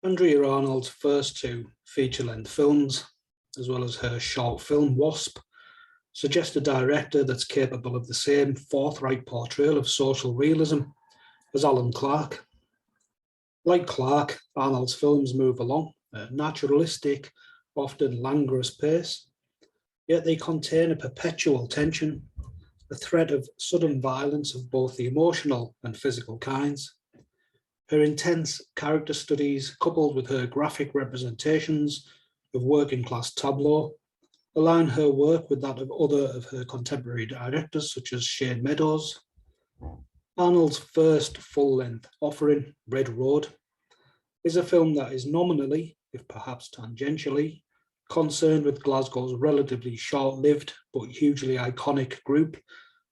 Andrea Arnold's first two feature-length films, as well as her short film Wasp, suggest a director that's capable of the same forthright portrayal of social realism as Alan Clarke. Like Clarke, Arnold's films move along at a naturalistic, often languorous pace, yet they contain a perpetual tension, a threat of sudden violence of both the emotional and physical kinds. Her intense character studies, coupled with her graphic representations of working-class tableau, align her work with that of other of her contemporary directors, such as Shane Meadows. Arnold's first full-length offering, Red Road, is a film that is nominally, if perhaps tangentially, concerned with Glasgow's relatively short-lived but hugely iconic group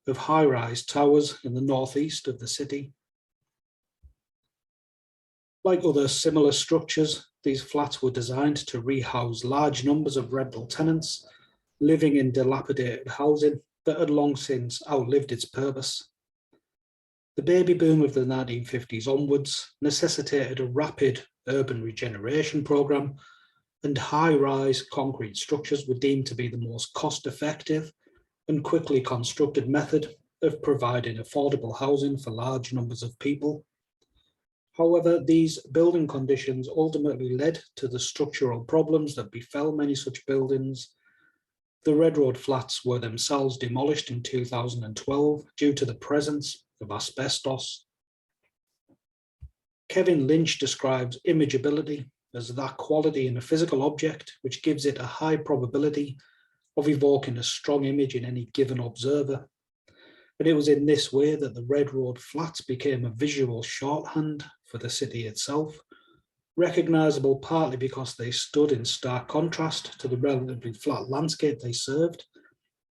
of high-rise towers in the northeast of the city. Like other similar structures, these flats were designed to rehouse large numbers of rental tenants living in dilapidated housing that had long since outlived its purpose. The baby boom of the 1950s onwards necessitated a rapid urban regeneration programme, and high-rise concrete structures were deemed to be the most cost-effective and quickly constructed method of providing affordable housing for large numbers of people. However, these building conditions ultimately led to the structural problems that befell many such buildings. The Red Road flats were themselves demolished in 2012 due to the presence of asbestos. Kevin Lynch describes imageability as that quality in a physical object which gives it a high probability of evoking a strong image in any given observer. And it was in this way that the Red Road flats became a visual shorthand for the city itself, recognisable partly because they stood in stark contrast to the relatively flat landscape they served,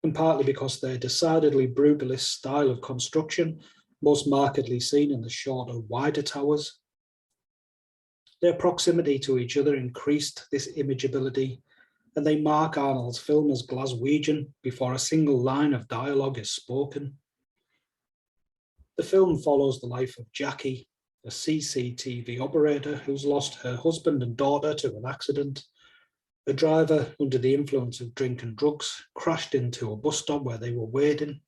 and partly because their decidedly brutalist style of construction, most markedly seen in the shorter, wider towers. Their proximity to each other increased this imageability, and they mark Arnold's film as Glaswegian before a single line of dialogue is spoken. The film follows the life of Jackie, a CCTV operator who's lost her husband and daughter to an accident. A driver under the influence of drink and drugs crashed into a bus stop where they were waiting.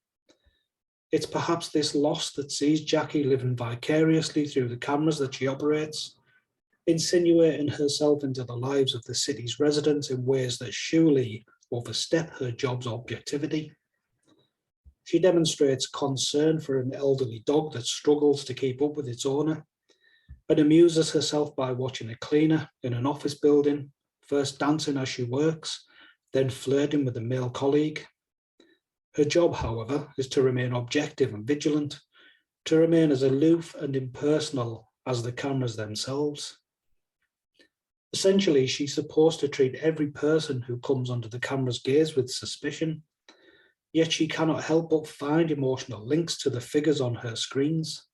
It's perhaps this loss that sees Jackie living vicariously through the cameras that she operates, insinuating herself into the lives of the city's residents in ways that surely overstep her job's objectivity. She demonstrates concern for an elderly dog that struggles to keep up with its owner, and amuses herself by watching a cleaner in an office building, first dancing as she works, then flirting with a male colleague. Her job, however, is to remain objective and vigilant, to remain as aloof and impersonal as the cameras themselves. Essentially, she's supposed to treat every person who comes under the camera's gaze with suspicion, yet she cannot help but find emotional links to the figures on her screens.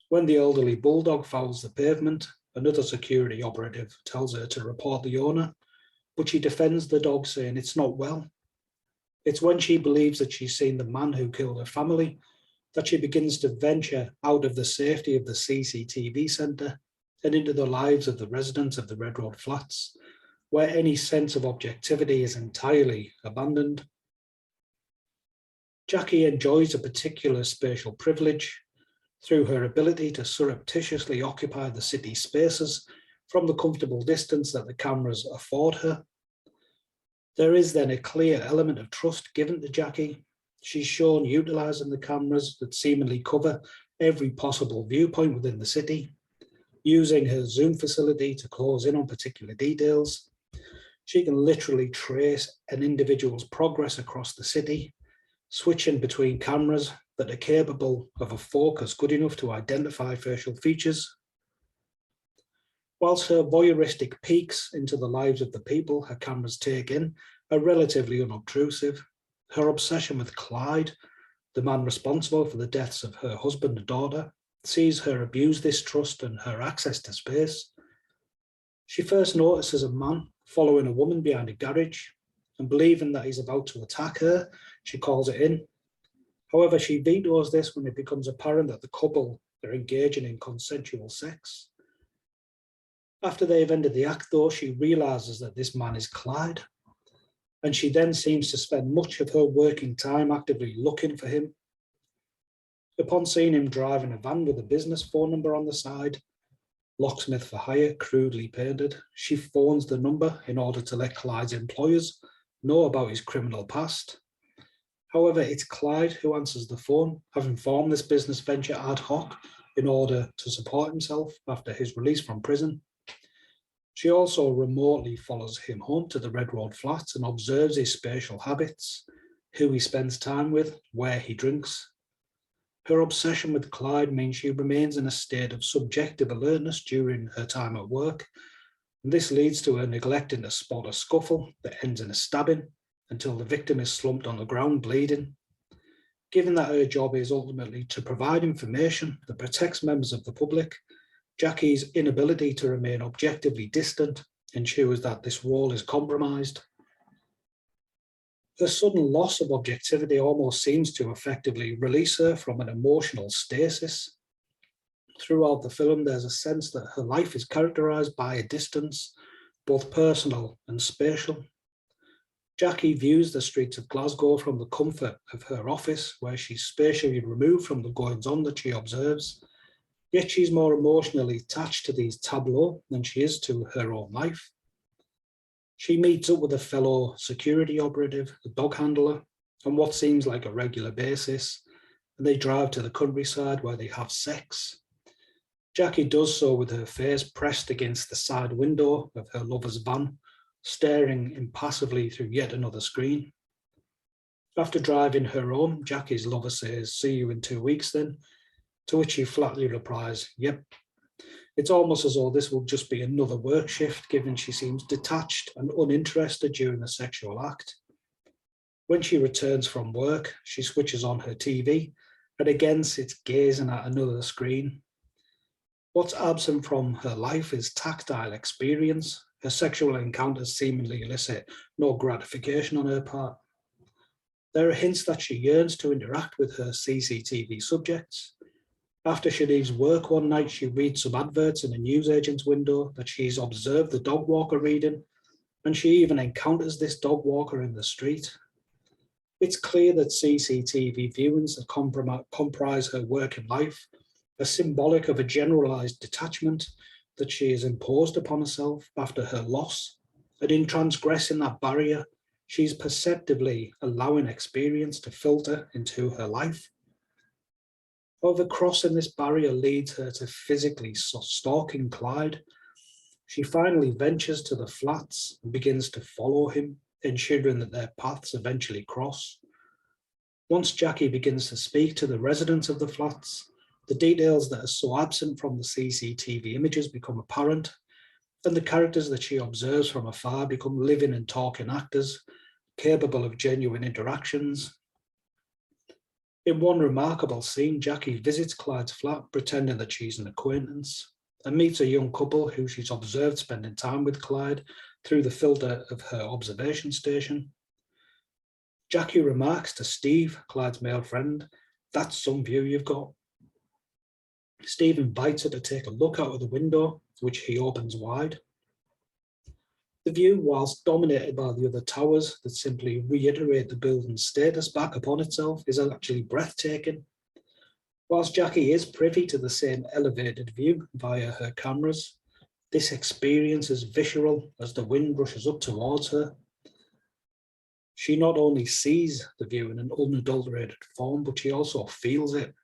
When the elderly bulldog fouls the pavement, another security operative tells her to report the owner, but she defends the dog, saying it's not well. It's when she believes that she's seen the man who killed her family that she begins to venture out of the safety of the CCTV centre and into the lives of the residents of the Red Road flats, where any sense of objectivity is entirely abandoned. Jackie enjoys a particular spatial privilege through her ability to surreptitiously occupy the city spaces from the comfortable distance that the cameras afford her. There is then a clear element of trust given to Jackie. She's shown utilising the cameras that seemingly cover every possible viewpoint within the city, using her zoom facility to close in on particular details. She can literally trace an individual's progress across the city, switching between cameras that are capable of a focus good enough to identify facial features. Whilst her voyeuristic peeks into the lives of the people her cameras take in are relatively unobtrusive, her obsession with Clyde, the man responsible for the deaths of her husband and daughter, sees her abuse this trust and her access to space. She first notices a man following a woman behind a garage, and believing that he's about to attack her, she calls it in. However, she vetoes this when it becomes apparent that the couple are engaging in consensual sex. After they've ended the act, though, she realises that this man is Clyde, and she then seems to spend much of her working time actively looking for him. Upon seeing him driving a van with a business phone number on the side, locksmith for hire, crudely painted, she phones the number in order to let Clyde's employers know about his criminal past. However, it's Clyde who answers the phone, having formed this business venture ad hoc in order to support himself after his release from prison. She also remotely follows him home to the Red Road flats and observes his spatial habits, who he spends time with, where he drinks. Her obsession with Clyde means she remains in a state of subjective alertness during her time at work, and this leads to her neglecting to spot a scuffle that ends in a stabbing until the victim is slumped on the ground bleeding. Given that her job is ultimately to provide information that protects members of the public, Jackie's inability to remain objectively distant ensures that this role is compromised. Her sudden loss of objectivity almost seems to effectively release her from an emotional stasis. Throughout the film, there's a sense that her life is characterised by a distance, both personal and spatial. Jackie views the streets of Glasgow from the comfort of her office, where she's spatially removed from the goings-on that she observes. Yet she's more emotionally attached to these tableaux than she is to her own life. She meets up with a fellow security operative, a dog handler, on what seems like a regular basis, and they drive to the countryside where they have sex. Jackie does so with her face pressed against the side window of her lover's van, staring impassively through yet another screen. After driving her home, Jackie's lover says, "See you in 2 weeks then," to which she flatly replies, "Yep." It's almost as though this will just be another work shift, given she seems detached and uninterested during the sexual act. When she returns from work, she switches on her TV and again sits gazing at another screen. What's absent from her life is tactile experience. Her sexual encounters seemingly elicit no gratification on her part. There are hints that she yearns to interact with her CCTV subjects. After she leaves work one night, she reads some adverts in a newsagent's window that she's observed the dog walker reading, and she even encounters this dog walker in the street. It's clear that CCTV viewings that comprise her working life are symbolic of a generalized detachment that she has imposed upon herself after her loss, and in transgressing that barrier, she's perceptibly allowing experience to filter into her life. However, crossing this barrier leads her to physically stalking Clyde. She finally ventures to the flats and begins to follow him, ensuring that their paths eventually cross. Once Jackie begins to speak to the residents of the flats, the details that are so absent from the CCTV images become apparent, and the characters that she observes from afar become living and talking actors, capable of genuine interactions. In one remarkable scene, Jackie visits Clyde's flat, pretending that she's an acquaintance, and meets a young couple who she's observed spending time with Clyde through the filter of her observation station. Jackie remarks to Steve, Clyde's male friend, "That's some view you've got." Steve invites her to take a look out of the window, which he opens wide. The view, whilst dominated by the other towers that simply reiterate the building's status back upon itself, is actually breathtaking. Whilst Jackie is privy to the same elevated view via her cameras, this experience is visceral as the wind rushes up towards her. She not only sees the view in an unadulterated form, but she also feels it.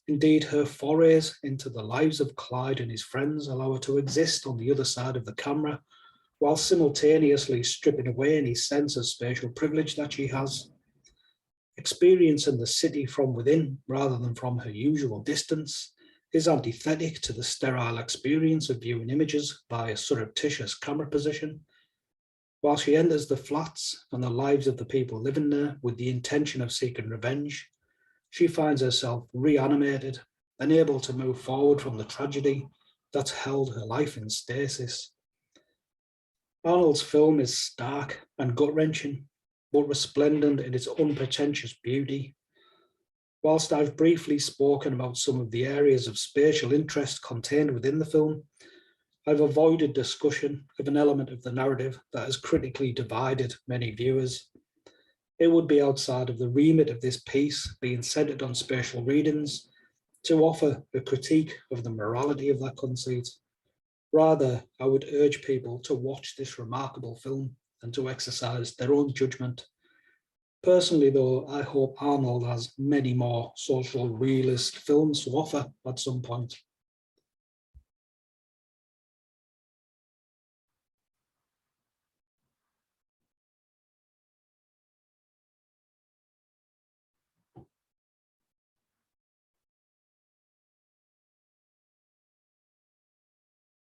Indeed, her forays into the lives of Clyde and his friends allow her to exist on the other side of the camera, while simultaneously stripping away any sense of spatial privilege that she has. Experiencing the city from within rather than from her usual distance is antithetic to the sterile experience of viewing images by a surreptitious camera position. While she enters the flats and the lives of the people living there with the intention of seeking revenge, she finds herself reanimated and able to move forward from the tragedy that's held her life in stasis. Arnold's film is stark and gut-wrenching, but resplendent in its unpretentious beauty. Whilst I've briefly spoken about some of the areas of spatial interest contained within the film, I've avoided discussion of an element of the narrative that has critically divided many viewers. It would be outside of the remit of this piece, being centered on spatial readings, to offer a critique of the morality of that conceit. Rather, I would urge people to watch this remarkable film and to exercise their own judgment. Personally, though, I hope Arnold has many more social realist films to offer at some point.